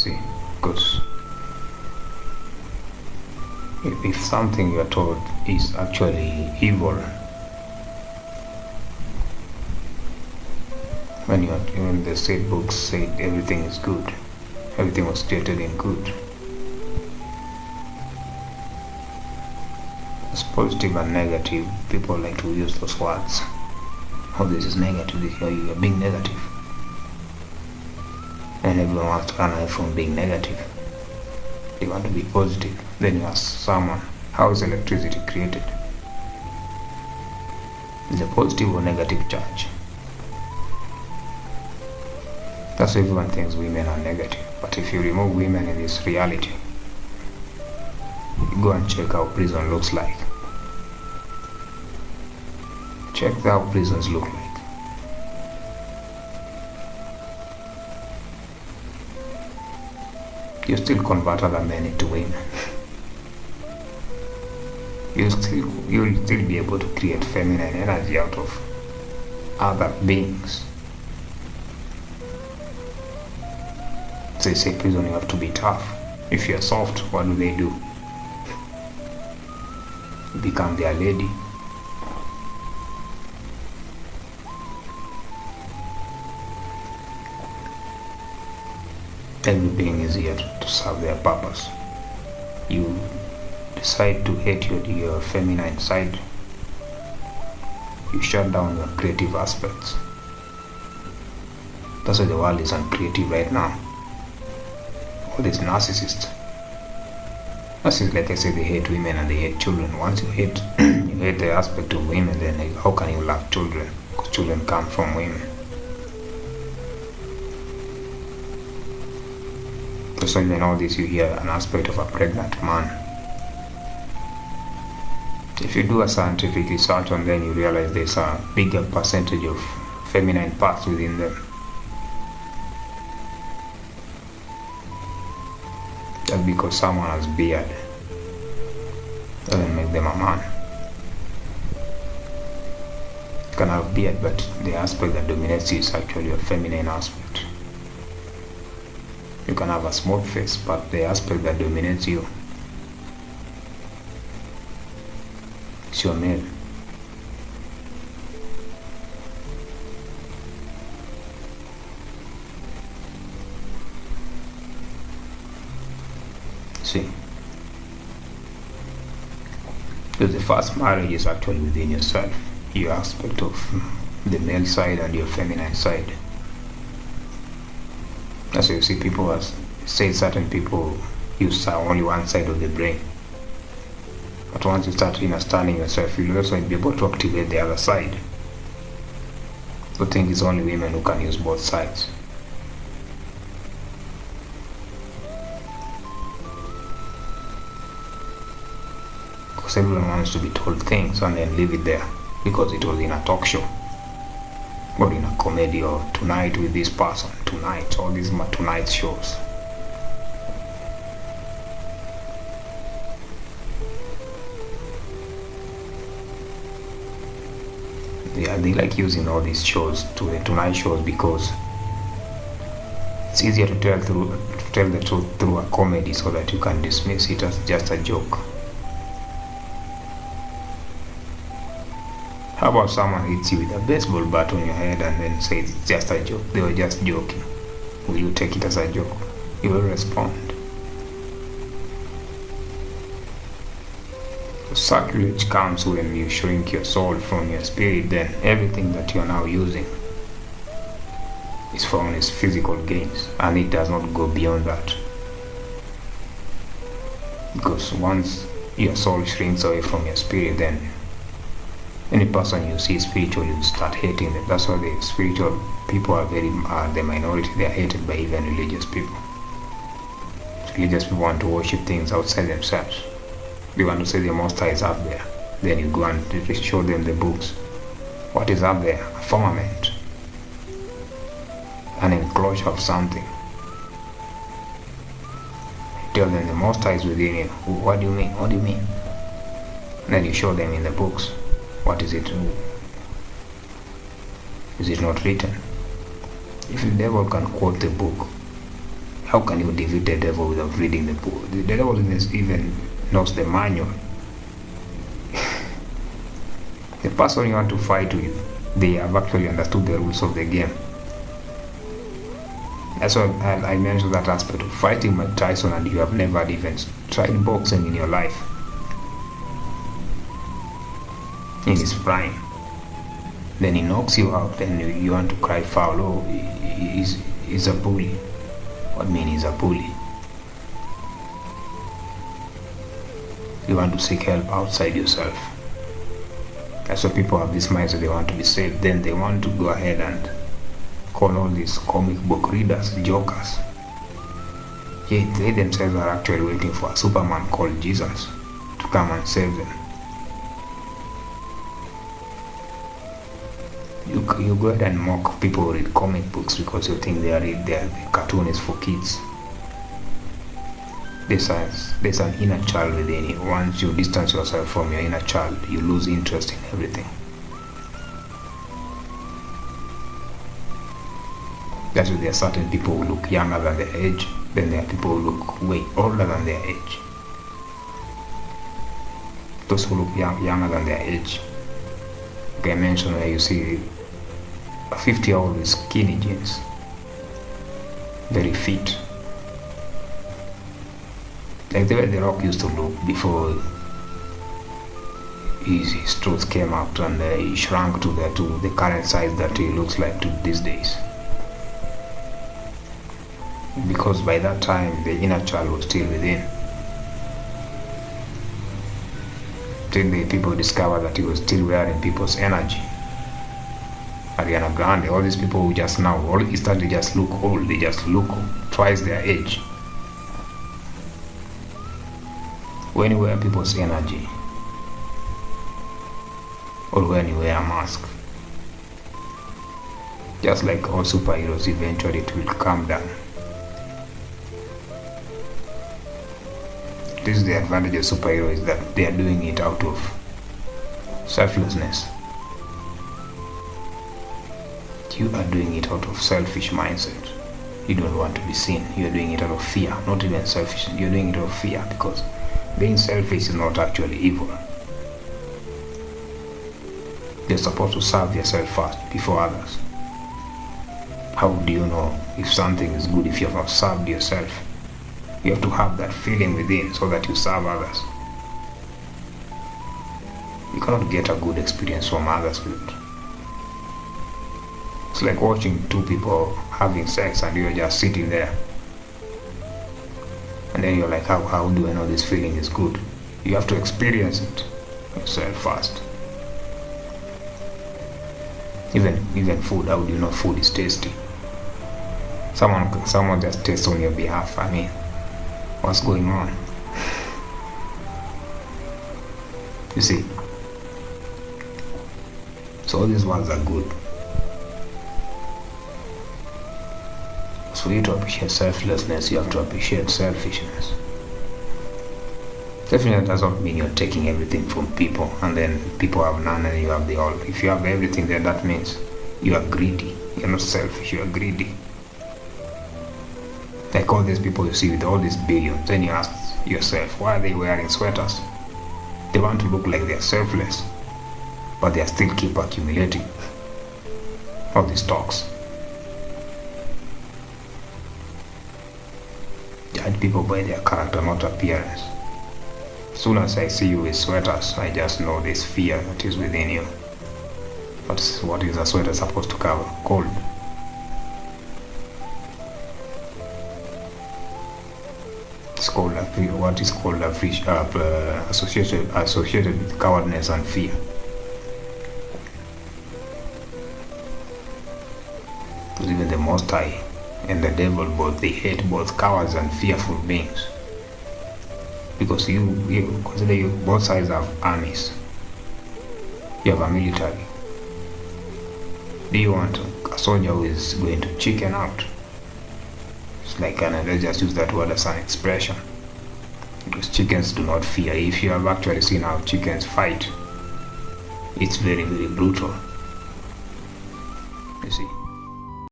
See, because if something you're told is actually evil, when the said books said everything is good, everything was created in good. It's positive and negative. People like to use those words. Oh, this is negative. You're being negative. And everyone wants to run away from being negative. They want to be positive. Then you ask someone, how is electricity created? Is it a positive or negative charge? That's why everyone thinks women are negative. But if you remove women in this reality, go and check how prison looks like. Check how prisons look like. You still convert other men into women. You'll still be able to create feminine energy out of other beings. They say prison you have to be tough. If you're soft, what do? You become their lady. Every being is here to serve their purpose. You decide to hate your feminine side. You shut down your creative aspects. That's why the world is uncreative right now. All these narcissists. Narcissists, like I said, they hate women and they hate children. Once you hate the aspect of women, then how can you love children? Because children come from women. So in all this you hear an aspect of a pregnant man. If you do a scientific research on them, you realize there's a bigger percentage of feminine parts within them. Just because someone has beard doesn't make them a man. You can have beard, but the aspect that dominates you is actually a feminine aspect. You can have a small face, but the aspect that dominates you is your male. See, because the first marriage is actually within yourself, your aspect of the male side and your feminine side. That's why you see people say certain people use only one side of the brain. But once you start understanding yourself, you'll also be able to activate the other side. So I think it's only women who can use both sides. Because everyone wants to be told things and then leave it there. Because it was in a talk show. Or in a comedy, or tonight with this person, tonight, all these tonight shows. Yeah, they like using all these shows to the tonight shows because it's easier to tell the truth through a comedy so that you can dismiss it as just a joke. How about someone hits you with a baseball bat on your head and then says it's just a joke? They were just joking. Will you take it as a joke? You will respond. Sacrilege comes when you shrink your soul from your spirit, then everything that you are now using is for its physical gains, and it does not go beyond that. Because once your soul shrinks away from your spirit, then any person you see spiritual, you start hating them. That's why the spiritual people are the minority. They are hated by even religious people. Religious people want to worship things outside themselves. They want to say the Most High is up there. Then you go and show them the books. What is up there? A firmament. An enclosure of something. Tell them the Most High is within you. What do you mean? What do you mean? And then you show them in the books. What is it? Is it not written? If the devil can quote the book, How can you defeat the devil without reading the book? The devil even knows the manual. The person you want to fight with, they have actually understood the rules of the game. That's why I mentioned that aspect of fighting Mike Tyson and you have never even tried boxing in your life. In his prime. Then he knocks you out and you want to cry foul. Oh, he's a bully. What mean he's a bully? You want to seek help outside yourself. That's why people have this mindset, they want to be saved. Then they want to go ahead and call all these comic book readers jokers. Yet they themselves are actually waiting for a Superman called Jesus to come and save them. You go ahead and mock people who read comic books because you think the cartoon is for kids. There's an inner child within you. Once you distance yourself from your inner child, you lose interest in everything. That's why there are certain people who look younger than their age, then there are people who look way older than their age. Those who look younger than their age, like I mentioned, where you see a 50-year-old with skinny jeans, very fit, like the way The Rock used to look before his truth came out and he shrunk to the current size that he looks like to these days. Because by that time the inner child was still within. Till the people discovered that he was still wearing people's energy. Ariana Grande, all these people who just now, all instantly just look old, they just look twice their age. When you wear people's energy, or when you wear a mask, just like all superheroes, eventually it will come down. This is the advantage of superheroes, that they are doing it out of selflessness. You are doing it out of selfish mindset. You don't want to be seen. You are doing it out of fear, not even selfish. You are doing it out of fear because being selfish is not actually evil. You're supposed to serve yourself first before others. How do you know if something is good if you have not served yourself? You have to have that feeling within so that you serve others. You cannot get a good experience from others with it. It's like watching two people having sex and you're just sitting there. And then you're like, how do I know this feeling is good? You have to experience it yourself first. Even food, how do you know food is tasty? Someone just tastes on your behalf. I mean, what's going on? You see? So all these words are good. So for you to appreciate selflessness, you have to appreciate selfishness. Selfishness does not mean you're taking everything from people and then people have none and you have the all. If you have everything, then that means you are greedy. You're not selfish, you are greedy. Like all these people you see with all these billions, then you ask yourself, why are they wearing sweaters? They want to look like they're selfless, but they still keep accumulating all these stocks. Judge people by their character, not appearance. As soon as I see you with sweaters, I just know this fear that is within you. But what is a sweater supposed to cover? Cold. It's called what is called associated with cowardness and fear. Because even the Most High and the devil, both they hate both cowards and fearful beings. Because you consider both sides have armies. You have a military. Do you want a soldier who is going to chicken out? It's like, let's just use that word as an expression. Because chickens do not fear. If you have actually seen how chickens fight, it's very, very brutal. You see.